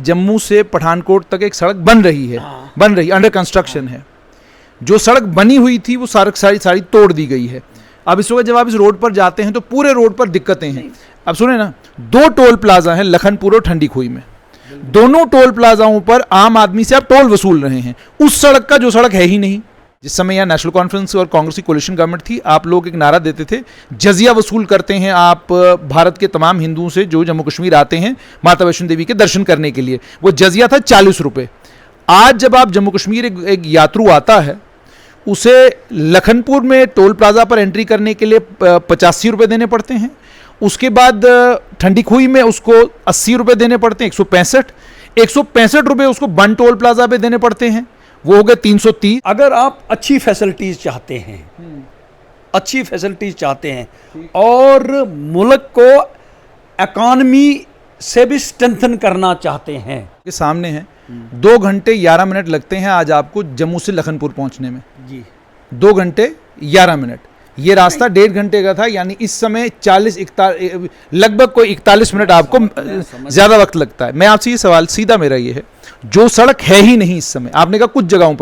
जम्मू से पठानकोट तक एक सड़क बन रही है, अंडर कंस्ट्रक्शन है। जो सड़क बनी हुई थी वो सड़क सारी तोड़ दी गई है। अब इस वक्त जब आप इस रोड पर जाते हैं तो पूरे रोड पर दिक्कतें हैं। अब सुने ना, 2 टोल प्लाजा हैं लखनपुर और ठंडी खुई में। दोनों टोल प्लाजाओं पर आम आदमी से आप टोल वसूल रहे हैं उस सड़क का जो सड़क है ही नहीं। जिस समय यहाँ नेशनल कॉन्फ्रेंस और कांग्रेस की कोलिशन गवर्नमेंट थी, आप लोग एक नारा देते थे, जजिया वसूल करते हैं आप भारत के तमाम हिंदुओं से जो जम्मू कश्मीर आते हैं माता वैष्णो देवी के दर्शन करने के लिए। वो जजिया था 40 रुपये। आज जब आप जम्मू कश्मीर एक यात्रु आता है, उसे लखनपुर में टोल प्लाजा पर एंट्री करने के लिए 85 रुपये देने पड़ते हैं। उसके बाद ठंडी खुई में उसको 80 रुपये देने पड़ते हैं, 165 रुपये उसको बन टोल प्लाजा पे देने पड़ते हैं, वो हो गए 330। अगर आप अच्छी फैसिलिटीज चाहते हैं और मुल्क को इकॉनमी से भी स्ट्रेंथन करना चाहते हैं, के सामने है 2 घंटे 11 मिनट लगते हैं आज आपको जम्मू से लखनपुर पहुंचने में जी। 2 घंटे 11 मिनट। ये रास्ता 1.5 घंटे का था, यानी इस समय लगभग कोई 41 मिनट आपको ज्यादा वक्त लगता है। मैं आपसे ये सवाल सीधा मेरा ये है, जो सड़क है ही नहीं इस समय, आपने कहा कुछ जगहों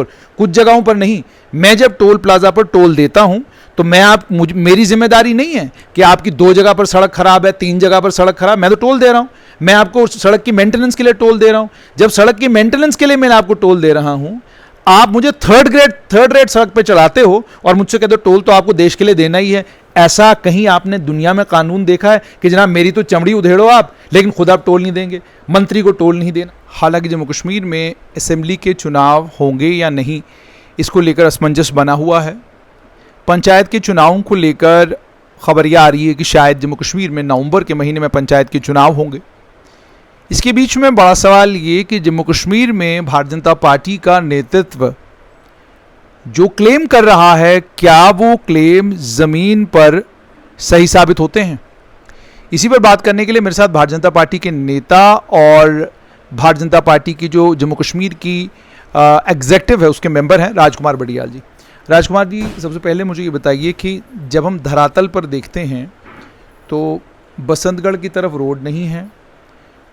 पर नहीं, मैं जब टोल प्लाजा पर टोल देता हूं तो मेरी जिम्मेदारी नहीं है कि आपकी 2 जगह पर सड़क खराब है, 3 जगह पर सड़क खराब, मैं तो टोल दे रहा हूं। मैं आपको सड़क की मेंटेनेंस के लिए टोल दे रहा हूं। जब सड़क की मेंटेनेंस के लिए मैं आपको टोल दे रहा हूं, आप मुझे थर्ड रेट सड़क पे चलाते हो और मुझसे कहते हो टोल तो आपको देश के लिए देना ही है। ऐसा कहीं आपने दुनिया में कानून देखा है कि जनाब मेरी तो चमड़ी उधेड़ो आप, लेकिन खुद आप टोल नहीं देंगे, मंत्री को टोल नहीं देना। हालांकि जम्मू कश्मीर में असेंबली के चुनाव होंगे या नहीं, इसको लेकर असमंजस बना हुआ है। पंचायत के चुनावों को लेकर खबरियाँ आ रही है कि शायद जम्मू कश्मीर में नवंबर के महीने में पंचायत के चुनाव होंगे। इसके बीच में बड़ा सवाल ये कि जम्मू कश्मीर में भारतीय जनता पार्टी का नेतृत्व जो क्लेम कर रहा है, क्या वो क्लेम ज़मीन पर सही साबित होते हैं? इसी पर बात करने के लिए मेरे साथ भारतीय जनता पार्टी के नेता और भारतीय जनता पार्टी की जो जम्मू कश्मीर की एग्जेक्टिव है उसके मेंबर हैं राजकुमार बडियाल जी। राजकुमार जी, सबसे पहले मुझे ये बताइए कि जब हम धरातल पर देखते हैं तो बसंतगढ़ की तरफ रोड नहीं है,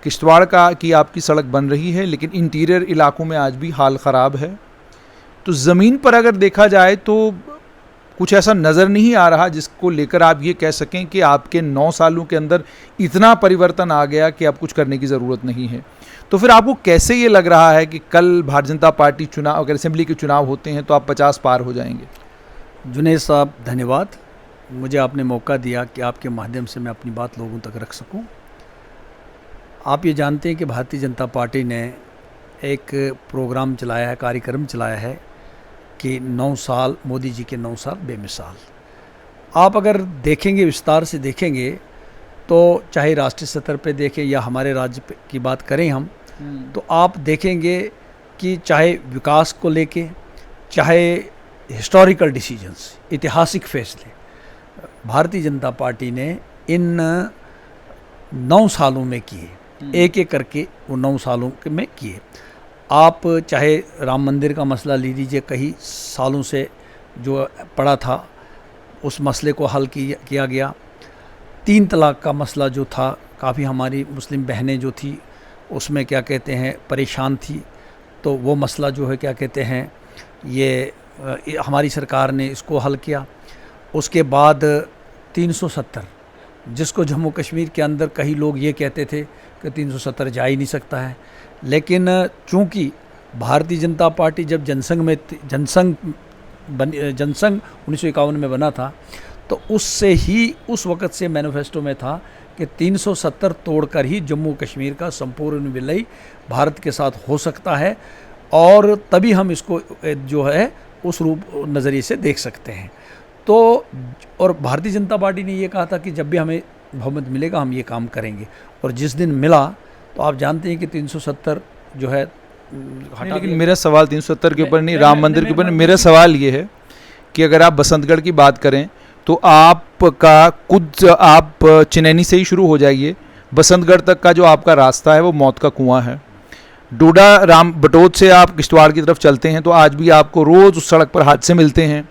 किश्तवाड़ की आपकी सड़क बन रही है, लेकिन इंटीरियर इलाकों में आज भी हाल ख़राब है। तो ज़मीन पर अगर देखा जाए तो कुछ ऐसा नज़र नहीं आ रहा जिसको लेकर आप ये कह सकें कि आपके 9 सालों के अंदर इतना परिवर्तन आ गया कि अब कुछ करने की ज़रूरत नहीं है। तो फिर आपको कैसे ये लग रहा है कि कल भारतीय जनता पार्टी चुनाव, अगर असेंबली के चुनाव होते हैं तो आप 50 पार हो जाएंगे? जुनेद साहब, धन्यवाद, मुझे आपने मौका दिया कि आपके माध्यम से मैं अपनी बात लोगों तक रख सकूं। आप ये जानते हैं कि भारतीय जनता पार्टी ने एक प्रोग्राम चलाया है, कार्यक्रम चलाया है कि 9 साल, मोदी जी के 9 साल बेमिसाल। आप अगर देखेंगे, विस्तार से देखेंगे, तो चाहे राष्ट्रीय स्तर पे देखें या हमारे राज्य की बात करें हम, तो आप देखेंगे कि चाहे विकास को लेके, चाहे हिस्टोरिकल डिसीजंस, ऐतिहासिक फैसले भारतीय जनता पार्टी ने इन 9 सालों में किए, एक एक करके वो 9 सालों में किए। आप चाहे राम मंदिर का मसला ले लीजिए, कई सालों से जो पड़ा था उस मसले को हल किया गया। 3 तलाक का मसला जो था, काफ़ी हमारी मुस्लिम बहनें जो थी उसमें क्या कहते हैं परेशान थी, तो वो मसला जो है क्या कहते हैं ये हमारी सरकार ने इसको हल किया। उसके बाद 370, जिसको जम्मू कश्मीर के अंदर कई लोग ये कहते थे कि 370 जा ही नहीं सकता है, लेकिन चूंकि भारतीय जनता पार्टी जब जनसंघ 1951 में बना था, तो उससे ही उस वक़्त से मैनिफेस्टो में था कि 370 तोड़कर ही जम्मू कश्मीर का संपूर्ण विलय भारत के साथ हो सकता है, और तभी हम इसको जो है उस रूप नज़रिए से देख सकते हैं। तो और भारतीय जनता पार्टी ने ये कहा था कि जब भी हमें बहुमत मिलेगा हम ये काम करेंगे, और जिस दिन मिला तो आप जानते हैं कि 370 जो है हटा। लेकिन मेरा सवाल 370 के ऊपर नहीं, राम मंदिर के ऊपर नहीं, मेरा सवाल ये है कि अगर आप बसंतगढ़ की बात करें तो आप चिनैनी से ही शुरू हो जाइए, बसंतगढ़ तक का जो आपका रास्ता है वो मौत का कुआं है। डोडा राम बटोत से आप किश्तवाड़ की तरफ चलते हैं तो आज भी आपको रोज़ उस सड़क पर हादसे मिलते हैं।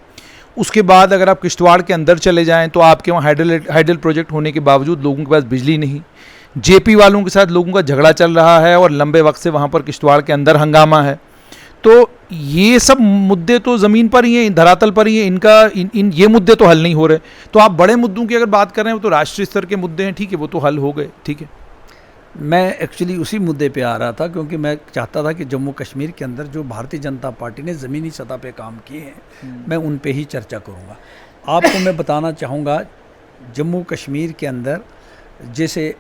उसके बाद अगर आप किश्तवाड़ के अंदर चले जाएं तो आपके वहाँ हाइडल प्रोजेक्ट होने के बावजूद लोगों के पास बिजली नहीं। जेपी वालों के साथ लोगों का झगड़ा चल रहा है और लंबे वक्त से वहाँ पर किश्तवाड़ के अंदर हंगामा है। तो ये सब मुद्दे तो ज़मीन पर ही हैं, धरातल पर ही हैं, ये मुद्दे तो हल नहीं हो रहे। तो आप बड़े मुद्दों की अगर बात कर रहे हैं वो तो राष्ट्रीय स्तर के मुद्दे हैं, ठीक है, वो तो हल हो गए, ठीक है। मैं एक्चुअली उसी मुद्दे पे आ रहा था, क्योंकि मैं चाहता था कि जम्मू कश्मीर के अंदर जो भारतीय जनता पार्टी ने ज़मीनी सतह पे काम किए हैं मैं उन पे ही चर्चा करूँगा। आपको मैं बताना चाहूँगा, जम्मू कश्मीर के अंदर जैसे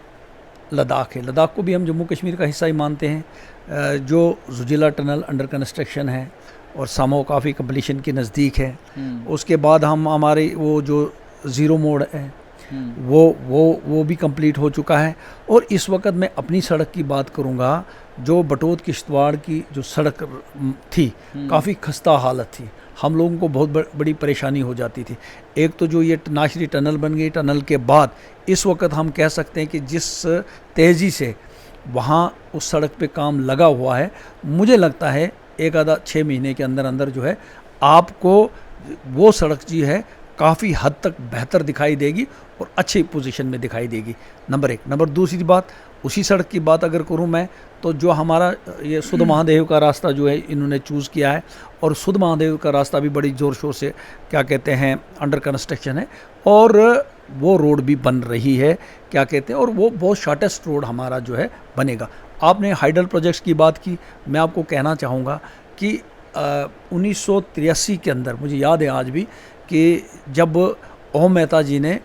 लद्दाख है, लद्दाख को भी हम जम्मू कश्मीर का हिस्सा ही मानते हैं। जो जुजिला टनल अंडर कंस्ट्रक्शन है और सामो काफ़ी कंप्लीशन के नज़दीक है। उसके बाद हम हमारे वो जो ज़ीरो मोड है वो भी कंप्लीट हो चुका है। और इस वक्त मैं अपनी सड़क की बात करूंगा, जो बटोत किश्तवाड़ की जो सड़क थी काफ़ी खस्ता हालत थी, हम लोगों को बहुत बड़ी परेशानी हो जाती थी। एक तो जो ये नाशरी टनल बन गई, टनल के बाद इस वक्त हम कह सकते हैं कि जिस तेज़ी से वहाँ उस सड़क पे काम लगा हुआ है, मुझे लगता है एक आधा 6 महीने के अंदर अंदर जो है आपको वो सड़क जी है काफ़ी हद तक बेहतर दिखाई देगी और अच्छी पोजीशन में दिखाई देगी। नंबर 1। नंबर दूसरी बात, उसी सड़क की बात अगर करूं मैं, तो जो हमारा ये सुध महादेव का रास्ता जो है इन्होंने चूज़ किया है, और सुध महादेव का रास्ता भी बड़ी ज़ोर शोर से क्या कहते हैं अंडर कंस्ट्रक्शन है, और वो रोड भी बन रही है क्या कहते हैं, और वो बहुत शॉर्टेस्ट रोड हमारा जो है बनेगा। आपने हाइडल प्रोजेक्ट्स की बात की, मैं आपको कहना चाहूँगा कि 1983 के अंदर मुझे याद है आज भी कि जब ओम मेहता जी ने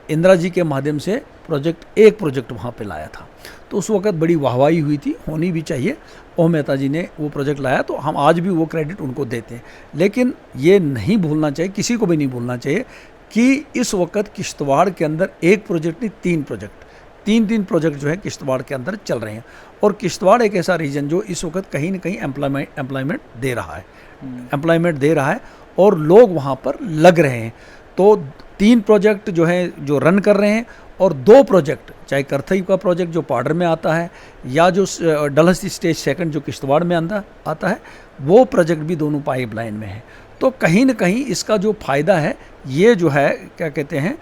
इंदिरा जी के माध्यम से एक प्रोजेक्ट वहाँ पे लाया था, तो उस वक्त बड़ी वाहवाही हुई थी, होनी भी चाहिए। ओम मेहता जी ने वो प्रोजेक्ट लाया, तो हम आज भी वो क्रेडिट उनको देते हैं। लेकिन ये नहीं भूलना चाहिए, किसी को भी नहीं भूलना चाहिए कि इस वक्त किश्तवाड़ के अंदर एक प्रोजेक्ट नहीं, 3 प्रोजेक्ट जो है किश्तवाड़ के अंदर चल रहे हैं। और किश्तवाड़ एक ऐसा रीजन जो इस वक्त कहीं ना कहीं एम्प्लॉयमेंट दे रहा है और लोग वहाँ पर लग रहे हैं। तो 3 प्रोजेक्ट जो हैं जो रन कर रहे हैं, और 2 प्रोजेक्ट, चाहे करथई का प्रोजेक्ट जो पाडर में आता है या जो डलहस्ती स्टेज 2 जो किश्तवाड़ में आता है, वो प्रोजेक्ट भी दोनों पाइपलाइन में है। तो कहीं ना कहीं इसका जो फ़ायदा है ये जो है क्या कहते हैं,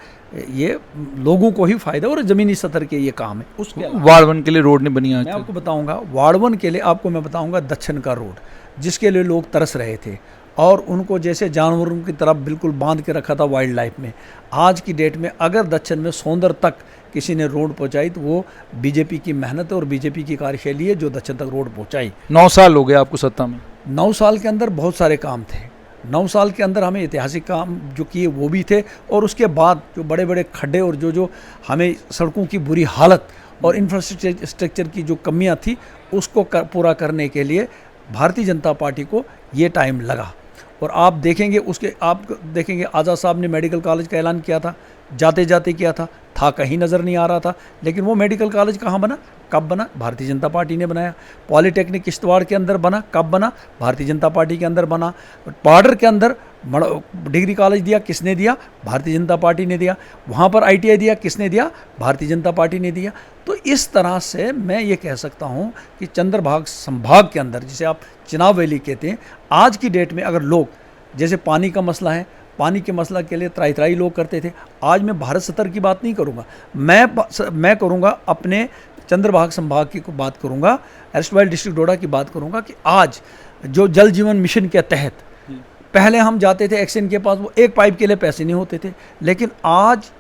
ये लोगों को ही फ़ायदा, और ज़मीनी सतर के ये काम है। उसके वार्ड 1 के लिए रोड नहीं बनी, मैं आपको बताऊंगा वार्ड 1 के लिए आपको मैं बताऊंगा दक्षिण का रोड, जिसके लिए लोग तरस रहे थे और उनको जैसे जानवरों की तरफ बिल्कुल बांध के रखा था वाइल्ड लाइफ में। आज की डेट में अगर दक्षिण में सोंदर तक किसी ने रोड पहुंचाई तो वो बीजेपी की मेहनत और बीजेपी की कार्यशैली है जो दक्षिण तक रोड पहुंचाई। 9 साल हो गए आपको सत्ता में। 9 साल के अंदर बहुत सारे काम थे। 9 साल के अंदर हमें ऐतिहासिक काम जो किए वो भी थे, और उसके बाद जो बड़े बड़े खड्डे और जो हमें सड़कों की बुरी हालत और इंफ्रास्ट्रक्चर की जो कमियां थी उसको पूरा करने के लिए भारतीय जनता पार्टी को ये टाइम लगा। और आप देखेंगे आज़ाद साहब ने मेडिकल कॉलेज का ऐलान किया था, जाते जाते किया था कहीं नज़र नहीं आ रहा था, लेकिन वो मेडिकल कॉलेज कहाँ बना, कब बना, भारतीय जनता पार्टी ने बनाया। पॉलीटेक्निक किश्तवाड़ के अंदर बना, कब बना, भारतीय जनता पार्टी के अंदर बना। पाडर के अंदर डिग्री कॉलेज दिया, किसने दिया, भारतीय जनता पार्टी ने दिया। वहाँ पर ITI दिया, किसने दिया, भारतीय जनता पार्टी ने दिया। तो इस तरह से मैं ये कह सकता हूँ कि चंद्रभाग संभाग के अंदर, जिसे आप चिनाब वैली कहते हैं, आज की डेट में अगर लोग, जैसे पानी का मसला है, पानी के मसला के लिए त्राई लोग करते थे, आज मैं भारत सतर की बात नहीं करूँगा, मैं करूँगा अपने चंद्रभाग संभाग की बात करूँगा, एरस्टवाइल डिस्ट्रिक्ट डोडा की बात करूँगा कि आज जो जल जीवन मिशन के तहत पहले हम जाते थे एक्शन के पास, वो एक पाइप के लिए पैसे नहीं होते थे, लेकिन आज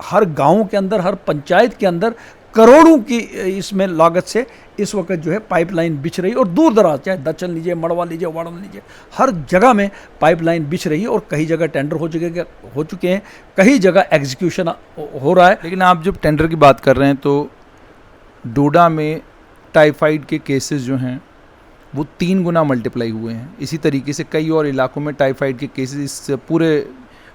हर गांव के अंदर, हर पंचायत के अंदर करोड़ों की इसमें लागत से इस वक्त जो है पाइपलाइन बिछ रही, और दूर दराज, चाहे दक्षिण लीजिए, मड़वा लीजिए, वाड़म लीजिए, हर जगह में पाइपलाइन बिछ रही है, और कई जगह टेंडर हो चुके हैं, कई जगह एग्जीक्यूशन हो रहा है। लेकिन आप जब टेंडर की बात कर रहे हैं तो डोडा में टाइफाइड के केसेस जो हैं वो 3 गुना मल्टीप्लाई हुए हैं। इसी तरीके से कई और इलाकों में टाइफाइड के केसेस इस पूरे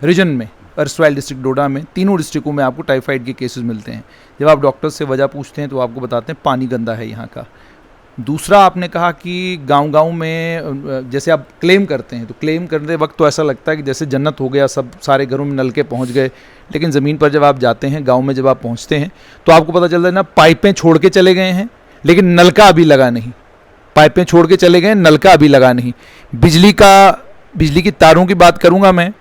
रीजन में, एरस्टवाइल डिस्ट्रिक्ट डोडा में, तीनों डिस्ट्रिक्टों में आपको टाइफाइड के केसेस मिलते हैं। जब आप डॉक्टर से वजह पूछते हैं तो आपको बताते हैं पानी गंदा है यहाँ का। दूसरा, आपने कहा कि गांव-गांव में जैसे आप क्लेम करते हैं, तो क्लेम करते वक्त तो ऐसा लगता है कि जैसे जन्नत हो गया, सब सारे घरों में नलके पहुँच गए, लेकिन ज़मीन पर जब आप जाते हैं, गाँव में जब आप पहुँचते हैं तो आपको पता चलता है ना, पाइपें छोड़ के चले गए हैं लेकिन नलका अभी लगा नहीं, पाइपें छोड़ के चले गए, नलका अभी लगा नहीं। बिजली की तारों की बात करूंगा मैं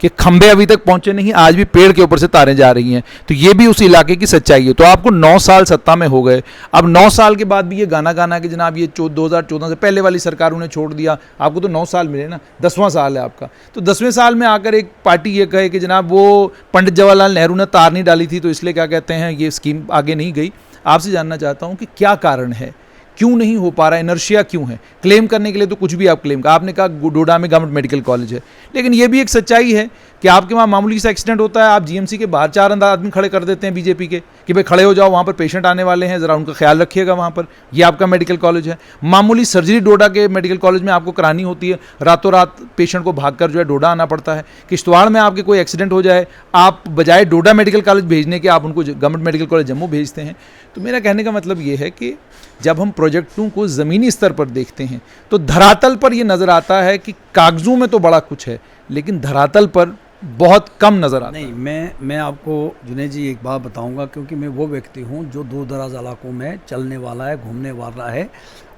कि खंबे अभी तक पहुंचे नहीं, आज भी पेड़ के ऊपर से तारें जा रही हैं। तो ये भी उस इलाके की सच्चाई है। तो आपको 9 साल सत्ता में हो गए, अब 9 साल के बाद भी ये गाना गाना कि जनाब ये 2014 से पहले वाली सरकार उन्हें छोड़ दिया, आपको तो 9 साल मिले ना, 10वां साल है आपका। तो 10वें साल में आकर एक पार्टी ये कहे कि जनाब वो पंडित जवाहरलाल नेहरू ने तार नहीं डाली थी तो इसलिए क्या कहते हैं ये स्कीम आगे नहीं गई। आपसे जानना चाहता हूँ कि क्या कारण है, क्यों नहीं हो पा रहा, इनर्शिया क्यों है? क्लेम करने के लिए तो कुछ भी आप क्लेम, आपने कहा डोडा में गवर्नमेंट मेडिकल कॉलेज है, लेकिन ये भी एक सच्चाई है कि आपके वहाँ मामूली सा एक्सीडेंट होता है, आप जीएमसी के बाहर 4 आदमी खड़े कर देते हैं बीजेपी के कि भाई खड़े हो जाओ, वहाँ पर पेशेंट आने वाले हैं, ज़रा उनका ख्याल रखिएगा वहाँ पर। ये आपका मेडिकल कॉलेज है। मामूली सर्जरी डोडा के मेडिकल कॉलेज में आपको करानी होती है, रातों रात पेशेंट को भागकर जो है डोडा आना पड़ता है। किश्तवाड़ में आपके कोई एक्सीडेंट हो जाए, आप बजाय डोडा मेडिकल कॉलेज भेजने के आप उनको गवर्नमेंट मेडिकल कॉलेज जम्मू भेजते हैं। तो मेरा कहने का मतलब ये है कि जब हम प्रोजेक्टों को ज़मीनी स्तर पर देखते हैं तो धरातल पर यह नज़र आता है कि कागजों में तो बड़ा कुछ है, लेकिन धरातल पर बहुत कम नज़र आता है। नहीं, मैं आपको जुनैद जी एक बात बताऊंगा, क्योंकि मैं वो व्यक्ति हूं जो दूर दराज इलाकों में चलने वाला है, घूमने वाला है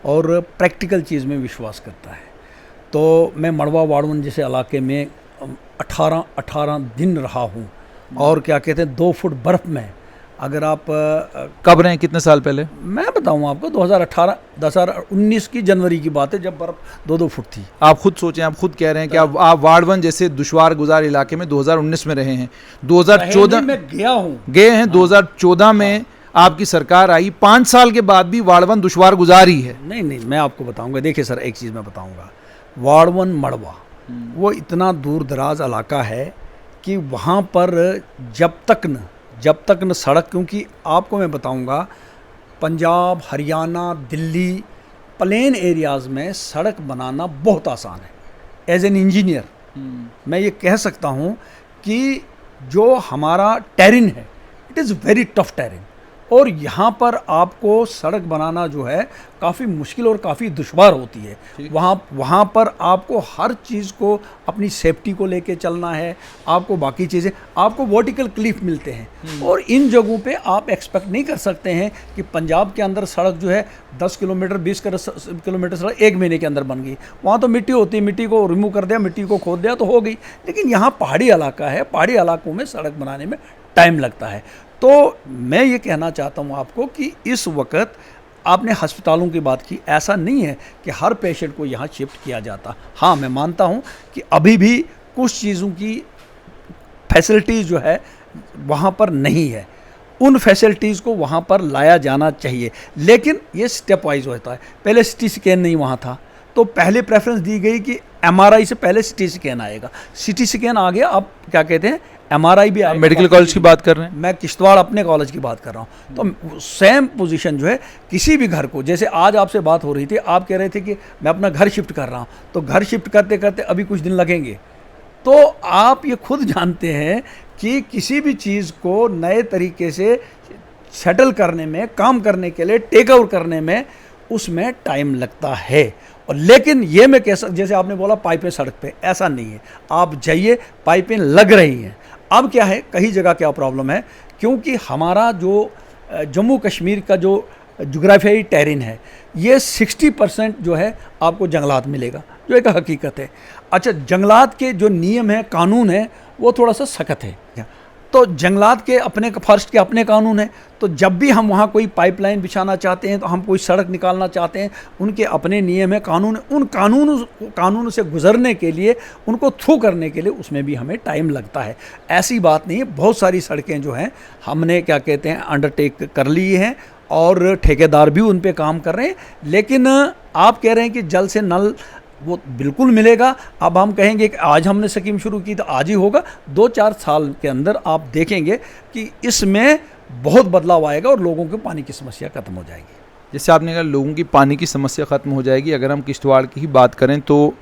और प्रैक्टिकल चीज़ में विश्वास करता है। तो मैं मड़वा वाड़वन जैसे इलाके में 18 दिन रहा हूँ और क्या कहते हैं 2 फुट बर्फ़ में, अगर आप कब रहे हैं, कितने साल पहले? मैं बताऊं आपको 2019 की जनवरी की बात है, जब बर्फ 2-2 फुट थी। आप खुद सोचें, आप खुद कह रहे हैं कि आप वार्ड 1 जैसे दुश्वार गुजार इलाके में 2019 में रहे हैं, 2014 में गया हूँ, गए हैं, 2014 में आपकी सरकार आई, 5 साल के बाद भी वार्ड 1 दुश्वार गुजारी है। नहीं, मैं आपको बताऊंगा। देखिए सर, एक चीज़ मैं बताऊंगा, वार्ड 1 मड़वा वो इतना दूर दराज इलाका है कि वहाँ पर जब तक न सड़क, क्योंकि आपको मैं बताऊंगा पंजाब, हरियाणा, दिल्ली प्लेन एरियाज़ में सड़क बनाना बहुत आसान है। एज एन इंजीनियर मैं ये कह सकता हूँ कि जो हमारा टेरिन है, इट इज़ वेरी टफ टेरिन, और यहाँ पर आपको सड़क बनाना जो है काफ़ी मुश्किल और काफ़ी दुश्वार होती है। वहाँ पर आपको हर चीज़ को अपनी सेफ्टी को लेके चलना है, आपको बाकी चीज़ें, आपको वर्टिकल क्लिफ मिलते हैं, और इन जगहों पे आप एक्सपेक्ट नहीं कर सकते हैं कि पंजाब के अंदर सड़क जो है 10 किलोमीटर 20 किलोमीटर सड़क 1 महीने के अंदर बन गई। वहाँ तो मिट्टी होती है, मिट्टी को रिमूव कर दिया, मिट्टी को खोद दिया तो हो गई। लेकिन यहाँ पहाड़ी इलाका है, पहाड़ी इलाकों में सड़क बनाने में टाइम लगता है। तो मैं ये कहना चाहता हूँ आपको कि इस वक्त आपने अस्पतालों की बात की, ऐसा नहीं है कि हर पेशेंट को यहाँ शिफ्ट किया जाता। हाँ, मैं मानता हूँ कि अभी भी कुछ चीज़ों की फैसिलिटीज़ जो है वहाँ पर नहीं है, उन फैसिलिटीज़ को वहाँ पर लाया जाना चाहिए, लेकिन ये स्टेप वाइज होता है। पहले सिटी स्कैन नहीं वहाँ था, तो पहले प्रेफरेंस दी गई कि एमआरआई से पहले सिटी स्कैन आएगा। सिटी स्कैन आ गया, अब क्या कहते हैं एमआरआई भी आएगा। मेडिकल कॉलेज की बात कर रहे हैं, मैं किश्तवाड़ अपने कॉलेज की बात कर रहा हूँ। तो सेम पोजीशन जो है किसी भी घर को, जैसे आज आपसे बात हो रही थी, आप कह रहे थे कि मैं अपना घर शिफ्ट कर रहा हूँ, तो घर शिफ्ट करते करते अभी कुछ दिन लगेंगे। तो आप ये खुद जानते हैं कि किसी भी चीज़ को नए तरीके से सेटल करने में, काम करने के लिए, टेक ओवर करने में, उसमें टाइम लगता है। और लेकिन ये मैं कह सकता, जैसे आपने बोला पाइपें सड़क पे, ऐसा नहीं है। आप जाइए, पाइपें लग रही हैं। अब क्या है, कई जगह क्या प्रॉब्लम है, क्योंकि हमारा जो जम्मू कश्मीर का जो जोग्राफियाई टेरिन है, ये 60% जो है आपको जंगलात मिलेगा, जो एक हकीकत है। अच्छा, जंगलात के जो नियम है, कानून है, वो थोड़ा सा सख्त है। तो जंगलात के अपने फॉरेस्ट के अपने कानून हैं, तो जब भी हम वहाँ कोई पाइपलाइन बिछाना चाहते हैं, तो हम कोई सड़क निकालना चाहते हैं, उनके अपने नियम है, कानून है। उन कानून से गुजरने के लिए, उनको थ्रू करने के लिए उसमें भी हमें टाइम लगता है। ऐसी बात नहीं है, बहुत सारी सड़कें जो हैं हमने क्या कहते हैं अंडरटेक कर ली हैं और ठेकेदार भी उन पे काम कर रहे हैं। लेकिन आप कह रहे हैं कि जल से नल, वो बिल्कुल मिलेगा। अब हम कहेंगे कि आज हमने स्कीम शुरू की तो आज ही होगा, 2-4 साल के अंदर आप देखेंगे कि इसमें बहुत बदलाव आएगा और लोगों की पानी की समस्या खत्म हो जाएगी। जैसे आपने कहा लोगों की पानी की समस्या ख़त्म हो जाएगी। अगर हम किश्तवाड़ की ही बात करें तो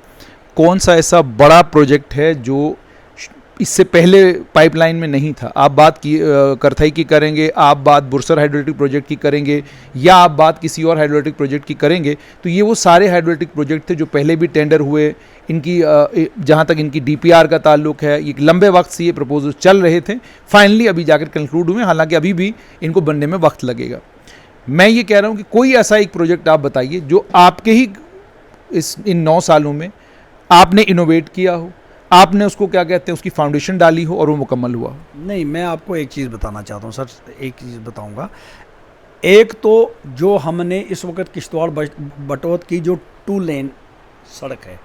कौन सा ऐसा बड़ा प्रोजेक्ट है जो इससे पहले पाइपलाइन में नहीं था? आप बात की करथई की करेंगे, आप बात बुरसर हाइड्रोइलेक्ट्रिक प्रोजेक्ट की करेंगे, या आप बात किसी और हाइड्रोइलेक्ट्रिक प्रोजेक्ट की करेंगे, तो ये वो सारे हाइड्रोइलेक्ट्रिक प्रोजेक्ट थे जो पहले भी टेंडर हुए। इनकी जहाँ तक इनकी डीपीआर का ताल्लुक है, ये लंबे वक्त से ये प्रपोजल चल रहे थे, फाइनली अभी जाकर कंक्लूड हुए, हालांकि अभी भी इनको बनने में वक्त लगेगा। मैं ये कह रहा हूँ कि कोई ऐसा एक प्रोजेक्ट आप बताइए जो आपके ही इन 9 सालों में आपने इनोवेट किया हो, आपने उसको क्या कहते हैं उसकी फाउंडेशन डाली हो और वो मुकम्मल हुआ हो। नहीं, मैं आपको एक चीज़ बताना चाहता हूँ सर, एक चीज़ बताऊँगा। एक तो जो हमने इस वक्त किश्तवाड़ बटोत की जो 2 लेन सड़क है,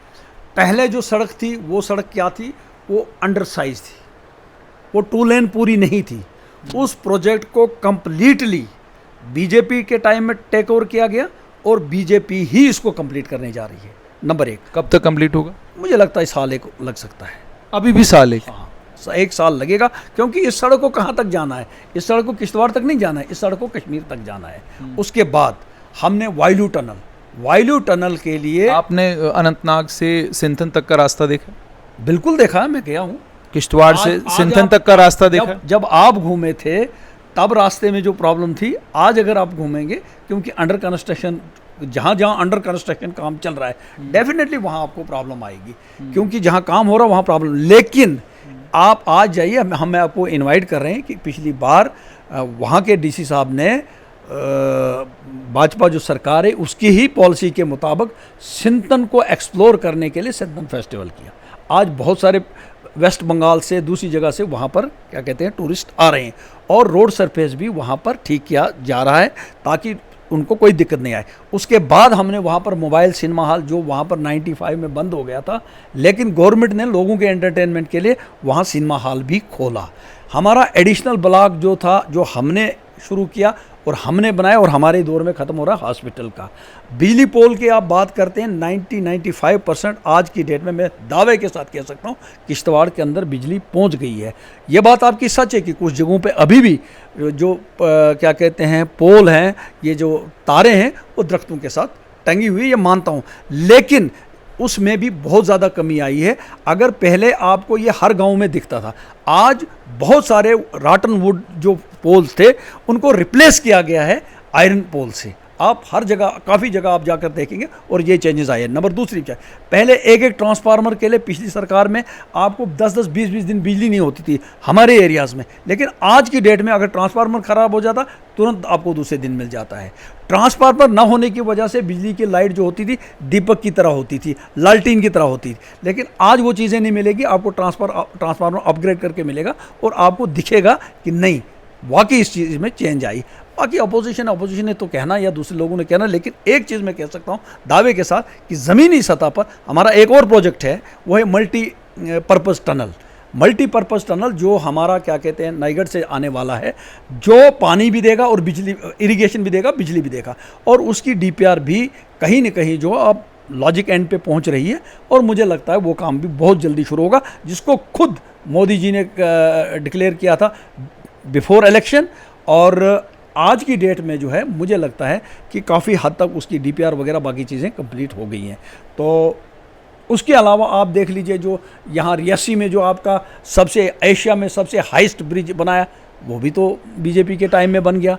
पहले जो सड़क थी वो सड़क क्या थी, वो अंडर साइज थी, वो 2 लेन पूरी नहीं थी। उस प्रोजेक्ट को कंप्लीटली बीजेपी के टाइम में टेक ओवर किया गया और बीजेपी ही इसको कंप्लीट करने जा रही है। नंबर 1। कब तक कंप्लीट होगा? मुझे लगता है साल एक लग सकता है। अभी भी साल एक? हाँ, 1 साल लगेगा, क्योंकि इस सड़क को कहाँ तक जाना है, इस सड़क को किश्तवाड़ तक नहीं जाना है, इस सड़क को कश्मीर तक जाना है। उसके बाद हमने वायलू टनल के लिए आपने अनंतनाग से सिंथन तक का रास्ता देखा? बिल्कुल देखा है, मैं गया हूँ। किश्तवाड़ से आज सिंथन आप- तक का रास्ता देखा? जब आप घूमे थे तब रास्ते में जो प्रॉब्लम थी, आज अगर आप घूमेंगे, क्योंकि अंडर कंस्ट्रक्शन, जहाँ जहाँ अंडर कंस्ट्रक्शन काम चल रहा है, डेफिनेटली वहाँ आपको प्रॉब्लम आएगी, क्योंकि जहाँ काम हो रहा है वहाँ प्रॉब्लम। लेकिन आप आज जाइए, हम आपको इनवाइट कर रहे हैं कि पिछली बार वहाँ के डीसी साहब ने भाजपा जो सरकार है उसकी ही पॉलिसी के मुताबिक सिंथन को एक्सप्लोर करने के लिए सिंथन फेस्टिवल किया। आज बहुत सारे वेस्ट बंगाल से, दूसरी जगह से वहाँ पर क्या कहते हैं टूरिस्ट आ रहे हैं, और रोड सरफेस भी वहाँ पर ठीक किया जा रहा है ताकि उनको कोई दिक्कत नहीं आए। उसके बाद हमने वहाँ पर मोबाइल सिनेमा हॉल, जो वहाँ पर 95 में बंद हो गया था, लेकिन गवर्नमेंट ने लोगों के एंटरटेनमेंट के लिए वहाँ सिनेमा हॉल भी खोला। हमारा एडिशनल ब्लॉक जो था, जो हमने शुरू किया और हमने बनाया, और हमारे दौर में ख़त्म हो रहा है हॉस्पिटल का। बिजली पोल की आप बात करते हैं, 90-95% आज की डेट में मैं दावे के साथ कह सकता हूँ किश्तवाड़ के अंदर बिजली पहुँच गई है। ये बात आपकी सच है कि कुछ जगहों पे अभी भी जो क्या कहते हैं पोल हैं, ये जो तारें हैं, वो दरख्तों के साथ टंगी हुई, ये मानता हूँ, लेकिन उसमें भी बहुत ज़्यादा कमी आई है। अगर पहले आपको ये हर गांव में दिखता था, आज बहुत सारे रॉटन वुड जो पोल्स थे उनको रिप्लेस किया गया है आयरन पोल से। आप हर जगह, काफ़ी जगह आप जाकर देखेंगे और ये चेंजेस आए हैं। नंबर दूसरी चीज़, पहले एक ट्रांसफार्मर के लिए पिछली सरकार में आपको 10-10, 20-20 दिन बिजली नहीं होती थी हमारे एरियाज़ में, लेकिन आज की डेट में अगर ट्रांसफार्मर ख़राब हो जाता तुरंत आपको दूसरे दिन मिल जाता है। ट्रांसफार्मर ना होने की वजह से बिजली की लाइट जो होती थी दीपक की तरह होती थी, लालटीन की तरह होती थी, लेकिन आज वो चीज़ें नहीं मिलेगी। आपको ट्रांसफार्मर अपग्रेड करके मिलेगा और आपको दिखेगा कि नहीं, वाकई इस चीज़ में चेंज आई। बाकी अपोजिशन ने तो कहना या दूसरे लोगों ने कहना, लेकिन एक चीज़ मैं कह सकता हूँ दावे के साथ कि ज़मीनी सतह पर हमारा एक और प्रोजेक्ट है, वो है मल्टीपर्पज़ टनल, जो हमारा क्या कहते हैं नाइगढ़ से आने वाला है, जो पानी भी देगा और बिजली, इरिगेशन भी देगा, बिजली भी देगा, और उसकी DPR भी कहीं न कहीं जो अब लॉजिक एंड पे पहुंच रही है, और मुझे लगता है वो काम भी बहुत जल्दी शुरू होगा, जिसको खुद मोदी जी ने डिक्लेयर किया था बिफोर इलेक्शन, और आज की डेट में जो है मुझे लगता है कि काफ़ी हद तक उसकी DPR वगैरह बाकी चीज़ें कंप्लीट हो गई हैं। तो उसके अलावा आप देख लीजिए, जो यहाँ रियासी में जो आपका सबसे एशिया में सबसे हाईएस्ट ब्रिज बनाया, वो भी तो बीजेपी के टाइम में बन गया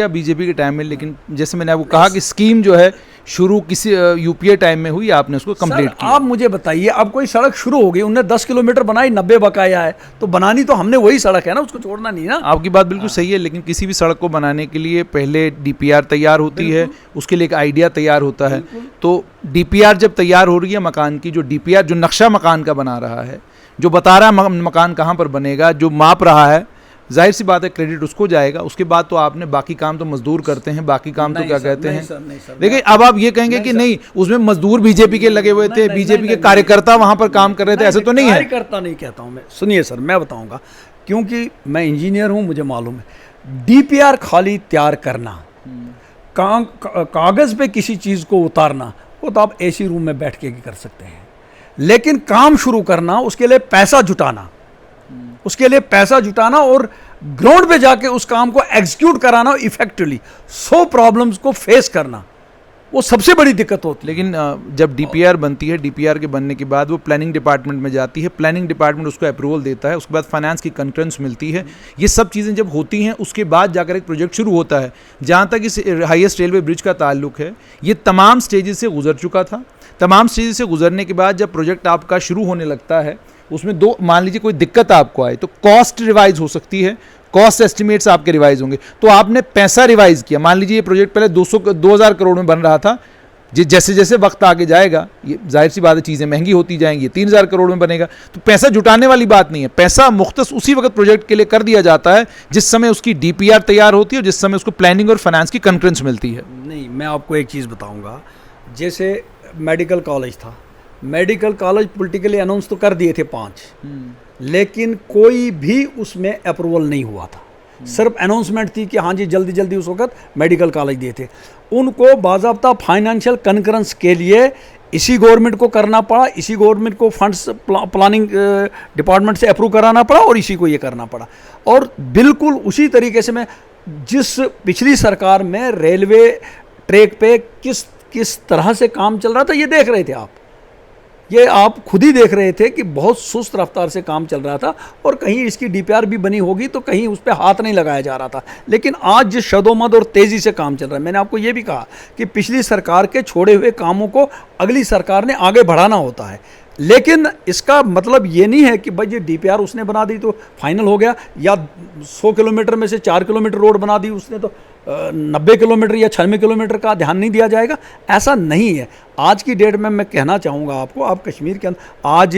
बीजेपी के टाइम में। लेकिन जैसे मैंने आपको कहा कि स्कीम जो है शुरू किसी यूपीए टाइम में हुई, आपने उसको कंप्लीट किया। आप मुझे बताइए, अब कोई सड़क शुरू हो गई, उन्होंने 10 किलोमीटर बनाई, 90 बकाया है, तो बनानी तो हमने वही सड़क है ना, उसको छोड़ना नहीं ना। आपकी बात बिल्कुल सही है, लेकिन किसी भी सड़क को बनाने के लिए पहले DPR तैयार होती है, उसके लिए एक आइडिया तैयार होता है। तो DPR जब तैयार हो रही है मकान की, जो DPR जो नक्शा मकान का बना रहा है, जो बता रहा है मकान कहाँ पर बनेगा, जो माप रहा है, जाहिर सी बात है क्रेडिट उसको जाएगा। उसके बाद तो आपने बाकी काम तो मजदूर करते हैं, बाकी काम तो क्या कहते हैं। देखिए, अब आप ये कहेंगे कि नहीं, उसमें मजदूर बीजेपी के लगे हुए थे, बीजेपी के कार्यकर्ता वहां पर काम कर रहे थे, ऐसे तो नहीं है। कार्यकर्ता नहीं कहता हूं मैं, सुनिए सर, मैं बताऊंगा, क्योंकि मैं इंजीनियर हूं, मुझे मालूम है। DPR खाली तैयार करना, कागज पे किसी चीज को उतारना, वो तो आप AC रूम में बैठ के कर सकते हैं, लेकिन काम शुरू करना, उसके लिए पैसा जुटाना और ग्राउंड पे जाके उस काम को एग्जीक्यूट कराना इफेक्टिवली, 100 प्रॉब्लम्स को फेस करना, वो सबसे बड़ी दिक्कत होती है। लेकिन जब DPR बनती है, DPR के बनने के बाद वो प्लानिंग डिपार्टमेंट में जाती है, प्लानिंग डिपार्टमेंट उसको अप्रूवल देता है, उसके बाद फाइनेंस की कंकरेंस मिलती है। ये सब चीज़ें जब होती हैं, उसके बाद जाकर एक प्रोजेक्ट शुरू होता है। जहाँ तक इस हाईएस्ट रेलवे ब्रिज का ताल्लुक है, ये तमाम स्टेजेस से गुजर चुका था। तमाम स्टेजेस से गुजरने के बाद जब प्रोजेक्ट आपका शुरू होने लगता है, उसमें दो, मान लीजिए कोई दिक्कत आपको आए तो कॉस्ट रिवाइज हो सकती है, कॉस्ट एस्टिमेट्स आपके रिवाइज होंगे। तो आपने पैसा रिवाइज किया, मान लीजिए ये प्रोजेक्ट पहले 2000 करोड़ में बन रहा था, जैसे जैसे वक्त आगे जाएगा, ये जाहिर सी बात है चीज़ें महंगी होती जाएंगी, 3,000 करोड़ में बनेगा, तो पैसा जुटाने वाली बात नहीं है। पैसा मुख्तस उसी वक्त प्रोजेक्ट के लिए कर दिया जाता है जिस समय उसकी DPR तैयार होती है और जिस समय उसको प्लानिंग और फाइनेंस की कंकरेंस मिलती है। नहीं, मैं आपको एक चीज़ बताऊंगा, जैसे मेडिकल कॉलेज था, मेडिकल कॉलेज पॉलिटिकली अनाउंस तो कर दिए थे 5, लेकिन कोई भी उसमें अप्रूवल नहीं हुआ था, सिर्फ अनाउंसमेंट थी कि हाँ जी जल्दी जल्दी उस वक्त मेडिकल कॉलेज दिए थे। उनको बाज़ाब्ता फाइनेंशियल कंकरेंस के लिए इसी गवर्नमेंट को करना पड़ा, इसी गवर्नमेंट को फंड्स प्लानिंग डिपार्टमेंट से अप्रूव कराना पड़ा और इसी को ये करना पड़ा। और बिल्कुल उसी तरीके से मैं जिस पिछली सरकार में रेलवे ट्रैक पे किस तरह से काम चल रहा था ये देख रहे थे आप, ये आप खुद ही देख रहे थे कि बहुत सुस्त रफ्तार से काम चल रहा था और कहीं इसकी DPR भी बनी होगी तो कहीं उस पर हाथ नहीं लगाया जा रहा था। लेकिन आज जिस शदोमद और तेज़ी से काम चल रहा है, मैंने आपको ये भी कहा कि पिछली सरकार के छोड़े हुए कामों को अगली सरकार ने आगे बढ़ाना होता है। लेकिन इसका मतलब ये नहीं है कि भाई ये DPR उसने बना दी तो फाइनल हो गया, या 100 किलोमीटर में से 4 किलोमीटर रोड बना दी उसने तो 90 किलोमीटर या 96 किलोमीटर का ध्यान नहीं दिया जाएगा, ऐसा नहीं है। आज की डेट में मैं कहना चाहूँगा आपको, आप कश्मीर के अंदर आज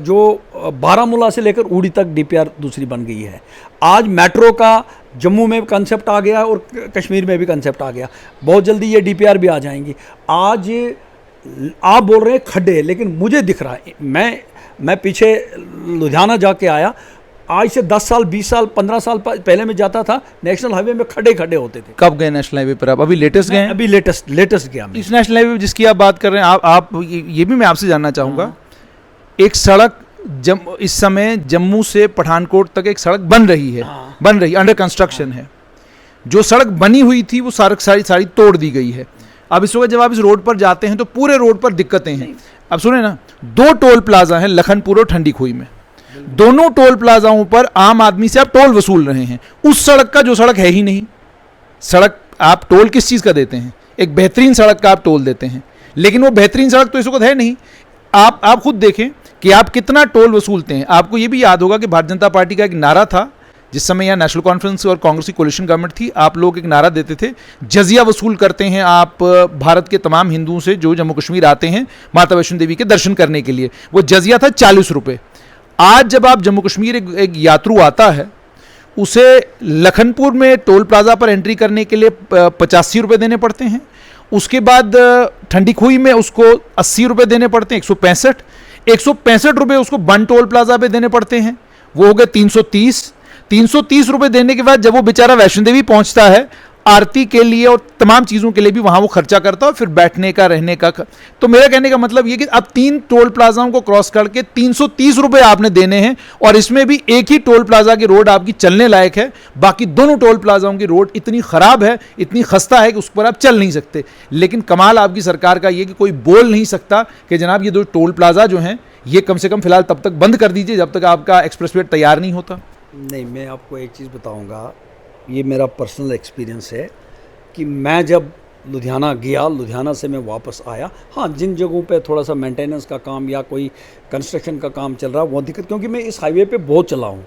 जो बारामूला से लेकर उड़ी तक DPR दूसरी बन गई है। आज मेट्रो का जम्मू में कंसेप्ट आ गया और कश्मीर में भी कंसेप्ट आ गया, बहुत जल्दी ये DPR भी आ जाएंगी। आज आप बोल रहे हैं खड्डे, लेकिन मुझे दिख रहा है, मैं पीछे लुधियाना जाके आया, आज से 10 साल 20 साल 15 साल पहले मैं जाता था, नेशनल हाईवे में खड्डे होते थे। कब गए नेशनल हाईवे पर आप? अभी लेटेस्ट गए? अभी लेटेस्ट गया मैं। इस नेशनल हाईवे जिसकी आप बात कर रहे हैं, आप ये भी मैं आपसे जानना चाहूँगा, एक सड़क इस समय जम्मू से पठानकोट तक एक सड़क बन रही है, अंडर कंस्ट्रक्शन है। जो सड़क बनी हुई थी वो सारी तोड़ दी गई है। अब इस वक्त जब आप इस रोड पर जाते हैं तो पूरे रोड पर दिक्कतें हैं। अब सुने ना, 2 टोल प्लाजा हैं लखनपुर और ठंडी खुई में, दोनों टोल प्लाजाओं पर आम आदमी से आप टोल वसूल रहे हैं उस सड़क का जो सड़क है ही नहीं। सड़क आप टोल किस चीज़ का देते हैं? एक बेहतरीन सड़क का आप टोल देते हैं, लेकिन वो बेहतरीन सड़क तो इस वक्त है नहीं। आप खुद देखें कि आप कितना टोल वसूलते हैं। आपको ये भी याद होगा कि भारतीय जनता पार्टी का एक नारा था जिस समय यहाँ नेशनल कॉन्फ्रेंस और कांग्रेस की कोलिशन गवर्नमेंट थी, आप लोग एक नारा देते थे, जजिया वसूल करते हैं आप भारत के तमाम हिंदुओं से जो जम्मू कश्मीर आते हैं माता वैष्णो देवी के दर्शन करने के लिए। वो जजिया था 40 रुपये। आज जब आप जम्मू कश्मीर एक यात्रु आता है, उसे लखनपुर में टोल प्लाजा पर एंट्री करने के लिए 85 रुपये देने पड़ते हैं। उसके बाद ठंडी खुई में उसको 80 रुपये देने पड़ते हैं, 165 रुपये उसको बन टोल प्लाजा पे देने पड़ते हैं, वो हो गए 330 रुपये देने के बाद जब वो बेचारा वैष्णो देवी पहुंचता है, आरती के लिए और तमाम चीज़ों के लिए भी वहाँ वो खर्चा करता है, फिर बैठने का रहने का। तो मेरा कहने का मतलब ये कि अब 3 टोल प्लाजाओं को क्रॉस करके 330 रुपये आपने देने हैं, और इसमें भी एक ही टोल प्लाजा की रोड आपकी चलने लायक है, बाकी दोनों टोल प्लाजाओं की रोड इतनी ख़राब है, इतनी खस्ता है कि उस पर आप चल नहीं सकते। लेकिन कमाल आपकी सरकार का ये कि कोई बोल नहीं सकता कि जनाब ये 2 टोल प्लाजा जो हैं ये कम से कम फिलहाल तब तक बंद कर दीजिए जब तक आपका एक्सप्रेसवे तैयार नहीं होता। नहीं, मैं आपको एक चीज़ बताऊंगा, ये मेरा पर्सनल एक्सपीरियंस है कि मैं जब लुधियाना गया, लुधियाना से मैं वापस आया, हाँ जिन जगहों पे थोड़ा सा मेंटेनेंस का काम या कोई कंस्ट्रक्शन का काम चल रहा है वो दिक्कत, क्योंकि मैं इस हाईवे पे बहुत चला हूँ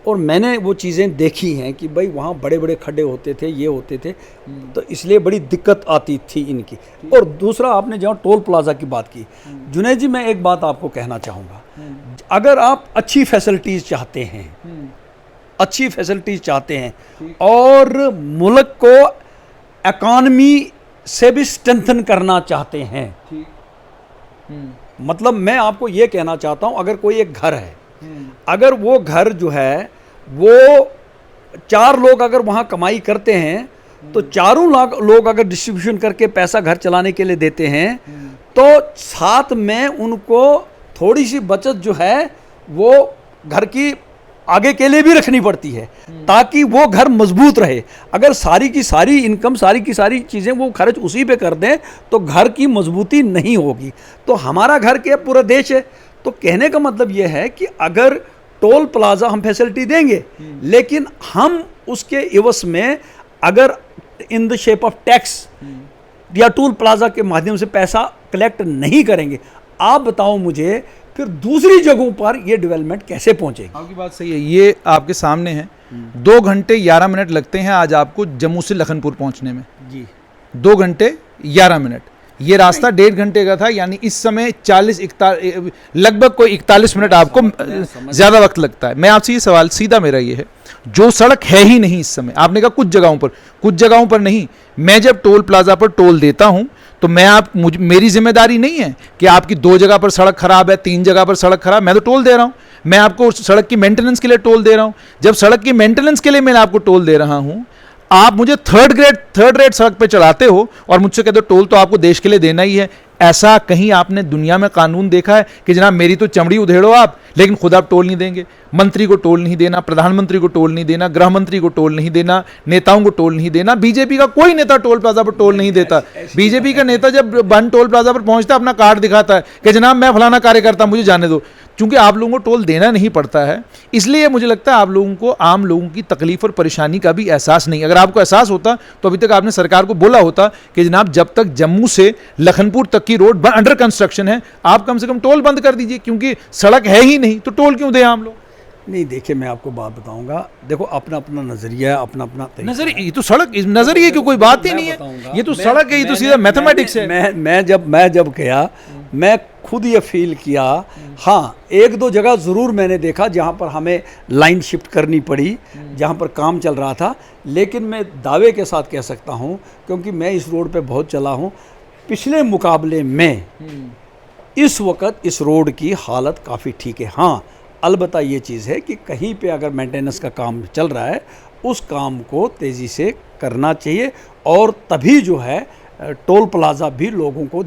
और मैंने वो चीज़ें देखी हैं कि भाई वहाँ बड़े बड़े खड्डे होते थे, ये होते थे, तो इसलिए बड़ी दिक्कत आती थी इनकी। और दूसरा, आपने जहाँ टोल प्लाजा की बात की, जुनैद जी मैं एक बात आपको कहना चाहूँगा, अगर आप अच्छी फैसिलिटीज़ चाहते हैं, अच्छी फैसिलिटीज़ चाहते हैं और मुल्क को इकॉनमी से भी स्ट्रेंथन करना चाहते हैं, मतलब मैं आपको ये कहना चाहता हूँ, अगर कोई एक घर है, अगर वो घर जो है वो 4 लोग अगर वहाँ कमाई करते हैं तो 4 लोग अगर डिस्ट्रीब्यूशन करके पैसा घर चलाने के लिए देते हैं तो साथ में उनको थोड़ी सी बचत जो है वो घर की आगे के लिए भी रखनी पड़ती है ताकि वो घर मजबूत रहे। अगर सारी की सारी इनकम, सारी की सारी चीज़ें वो खर्च उसी पे कर दें तो घर की मजबूती नहीं होगी। तो हमारा घर क्या पूरा देश है। तो कहने का मतलब ये है कि अगर टोल प्लाजा हम फैसिलिटी देंगे लेकिन हम उसके एवज में अगर in the shape of tax या टोल प्लाजा के माध्यम से पैसा कलेक्ट नहीं करेंगे, आप बताओ मुझे फिर दूसरी जगहों पर ये डेवलपमेंट कैसे पहुंचेगी। आपकी बात सही है, ये आपके सामने है। 2 घंटे 11 मिनट लगते हैं आज आपको जम्मू से लखनपुर पहुंचने में। जी 2 घंटे 11 मिनट। ये रास्ता 1.5 घंटे का था, यानी इस समय लगभग कोई 41 मिनट आपको ज़्यादा वक्त लगता है। मैं आपसे ये सवाल सीधा मेरा ये है, जो सड़क है ही नहीं इस समय, आपने कहा कुछ जगहों पर नहीं, मैं जब टोल प्लाजा पर टोल देता हूं तो मेरी जिम्मेदारी नहीं है कि आपकी 2 जगह पर सड़क खराब है, 3 जगह पर सड़क खराब, मैं तो टोल दे रहा हूं। मैं आपको सड़क की मेंटेनेंस के लिए टोल दे रहा हूं। जब सड़क की मेंटेनेंस के लिए मैं आपको टोल दे रहा हूं, आप मुझे थर्ड रेट सड़क पे चलाते हो और मुझसे कहते हो टोल तो आपको देश के लिए देना ही है। ऐसा कहीं आपने दुनिया में कानून देखा है कि जनाब मेरी तो चमड़ी उधेड़ो आप, लेकिन खुद आप टोल नहीं देंगे? मंत्री को टोल नहीं देना, प्रधानमंत्री को टोल नहीं देना, गृह मंत्री को टोल नहीं देना, नेताओं को टोल नहीं देना। बीजेपी का कोई नेता टोल प्लाजा पर टोल नहीं देता। बीजेपी का नेता जब बन टोल प्लाजा पर पहुंचता अपना कार्ड दिखाता है कि जनाब मैं फलाना कार्य करता, मुझे जाने दो। क्योंकि आप लोगों को टोल देना नहीं पड़ता है, इसलिए मुझे लगता है आप लोगों को, आम लोगों की तकलीफ और परेशानी का भी एहसास नहीं। अगर आपको एहसास होता तो अभी तक आपने सरकार को बोला होता कि जनाब जब तक जम्मू से लखनपुर तक की रोड अंडर कंस्ट्रक्शन है, आप कम से कम टोल बंद कर दीजिए, क्योंकि सड़क है ही नहीं तो टोल क्यों दें हम लोग? नहीं, देखिए मैं आपको बात बताऊंगा। देखो अपना अपना नज़रिया, अपना अपना नजरिया। ये तो सड़क नजरिए की कोई बात ही नहीं है, ये तो सड़क है, ये तो सीधा मैथमेटिक्स है। मैं जब गया, मैं खुद ये फील किया। हाँ, 1-2 जगह ज़रूर मैंने देखा जहाँ पर हमें लाइन शिफ्ट करनी पड़ी, जहाँ पर काम चल रहा था। लेकिन मैं दावे के साथ कह सकता हूँ, क्योंकि मैं इस रोड पे बहुत चला हूँ, पिछले मुकाबले में इस वक्त इस रोड की हालत काफ़ी ठीक है। हाँ, अलबत्ता ये चीज़ है कि कहीं पे अगर मेंटेनेंस का काम चल रहा है, उस काम को तेज़ी से करना चाहिए, और तभी जो है टोल प्लाज़ा भी लोगों को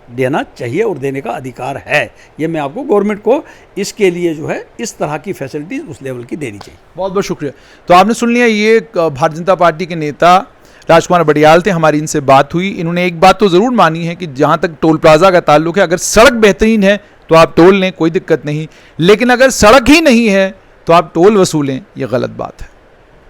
देना चाहिए और देने का अधिकार है। ये मैं आपको, गवर्नमेंट को इसके लिए जो है इस तरह की फैसिलिटीज़ उस लेवल की देनी चाहिए। बहुत बहुत शुक्रिया। तो आपने सुन लिया, ये भारतीय जनता पार्टी के नेता राजकुमार बडियाल थे, हमारी इनसे बात हुई। इन्होंने एक बात तो ज़रूर मानी है कि जहाँ तक टोल प्लाजा का ताल्लुक है, अगर सड़क बेहतरीन है तो आप टोल लें, कोई दिक्कत नहीं, लेकिन अगर सड़क ही नहीं है तो आप टोल वसूलें, ये गलत बात है।